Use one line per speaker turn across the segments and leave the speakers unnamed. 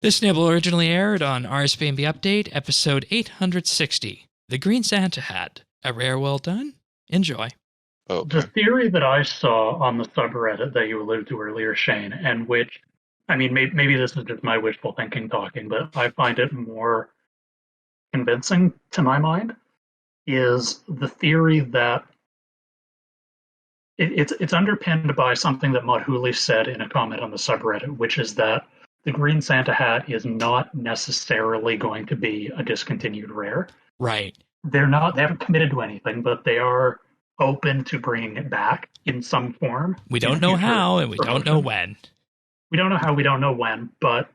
This nibble originally aired on RSBANDB Update, episode 860. The Green Santa Hat. A rare well done? Enjoy.
Okay.
The theory that I saw on the subreddit that you alluded to earlier, Shane, and which, I mean, maybe this is just my wishful thinking talking, but I find it more convincing to my mind, is the theory that it's underpinned by something that Modhuli said in a comment on the subreddit, which is that the Green Santa Hat is not necessarily going to be a discontinued rare.
Right.
They haven't committed to anything, but they are open to bringing it back in some form.
We don't know how, and we don't know when.
We don't know how, we don't know when, but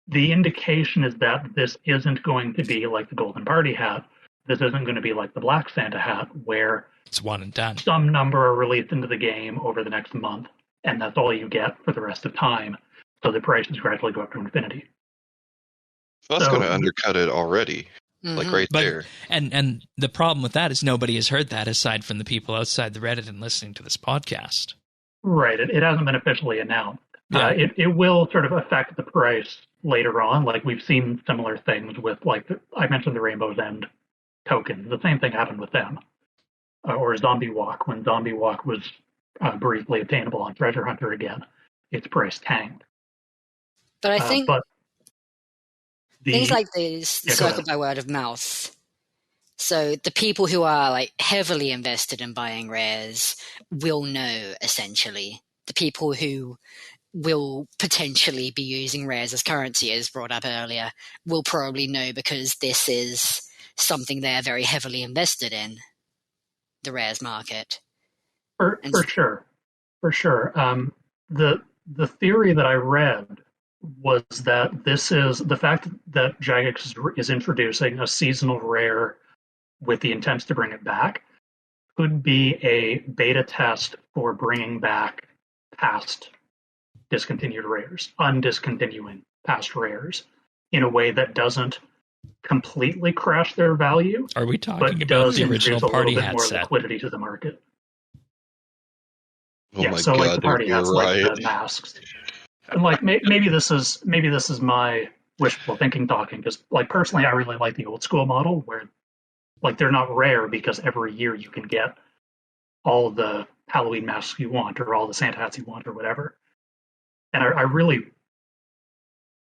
the indication is that this isn't going to be like the Golden Party Hat. This isn't going to be like the Black Santa Hat, where
it's one and done.
Some number are released into the game over the next month, and that's all you get for the rest of time. So the prices gradually go up to infinity.
That's going to undercut it already, there.
And the problem with that is nobody has heard that aside from the people outside the Reddit and listening to this podcast.
Right. It hasn't been officially announced.
Yeah.
It will sort of affect the price later on. Like we've seen similar things with, I mentioned the Rainbow's End tokens. The same thing happened with them. Or Zombie Walk. When Zombie Walk was briefly obtainable on Treasure Hunter again, its price tanked.
But I think things like these circle by word of mouth. So the people who are heavily invested in buying rares will know, essentially. The people who will potentially be using rares as currency, as brought up earlier, will probably know because this is something they're very heavily invested in, the rares market.
For sure. The theory that I read was that this is the fact that Jagex is introducing a seasonal rare with the intent to bring it back could be a beta test for bringing back past discontinued rares, undiscontinuing past rares in a way that doesn't completely crash their value.
Are we talking about the original party hat
more
set?
Liquidity to the market.
Oh my God,
the party hats,
right.
The masks. And maybe this is my wishful thinking talking, because personally I really like the old school model where they're not rare because every year you can get all the Halloween masks you want or all the Santa hats you want or whatever. And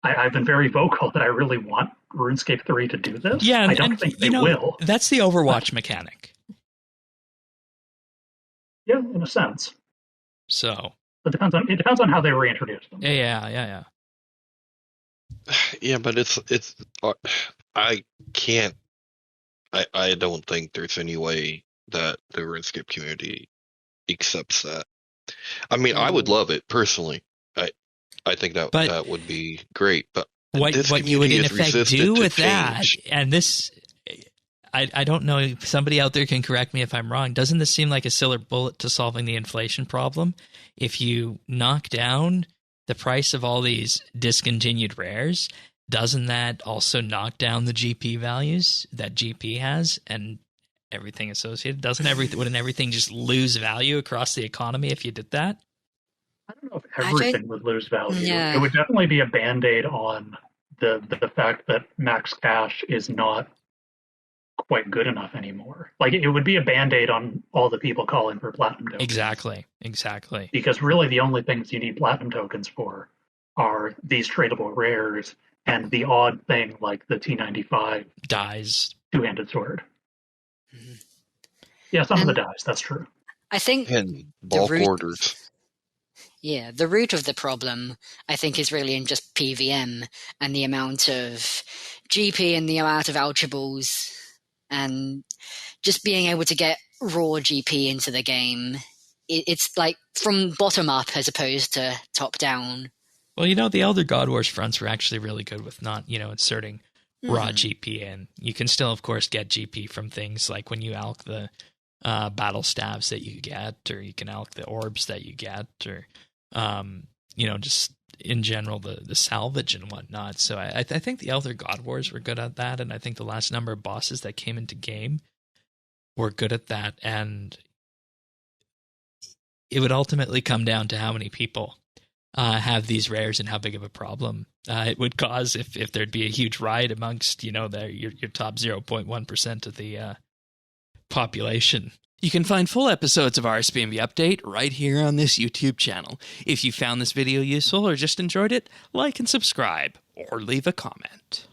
I've been very vocal that I really want RuneScape 3 to do this.
Yeah,
I don't think they will.
That's the Overwatch mechanic.
Yeah, in a sense.
So
it depends on how they reintroduce them.
Yeah.
Yeah, but it's I can't. I don't think there's any way that the RuneScape community accepts that. I mean, I would love it personally. I think that would be great. But
what you would in effect do with that, and this, I don't know, if somebody out there can correct me if I'm wrong, doesn't this seem like a silver bullet to solving the inflation problem? If you knock down the price of all these discontinued rares, doesn't that also knock down the GP values that GP has and everything associated? Wouldn't everything just lose value across the economy if you did that?
I don't know if everything would lose value.
Yeah.
It would definitely be a Band-Aid on the fact that max cash is not quite good enough anymore. It would be a Band-Aid on all the people calling for platinum tokens.
Exactly.
Because really the only things you need platinum tokens for are these tradable rares and the odd thing like the T95
dies,
two-handed sword. Mm-hmm. Yeah, some of the dies, that's true.
I think
and bulk orders.
Yeah, the root of the problem, I think, is really in just PVM and the amount of GP and the amount of eligibles and just being able to get raw GP into the game. It's from bottom up as opposed to top down.
Well, the Elder God Wars fronts were actually really good with not, inserting raw GP in. You can still, of course, get GP from things like when you alch the battle staves that you get, or you can alch the orbs that you get, or just in general the salvage and whatnot. So I think the Elder God Wars were good at that, and I think the last number of bosses that came into game were good at that, and it would ultimately come down to how many people have these rares and how big of a problem it would cause if there'd be a huge riot amongst, your top 0.1% of the population. You can find full episodes of RSBANDB Update right here on this YouTube channel. If you found this video useful or just enjoyed it, like and subscribe, or leave a comment.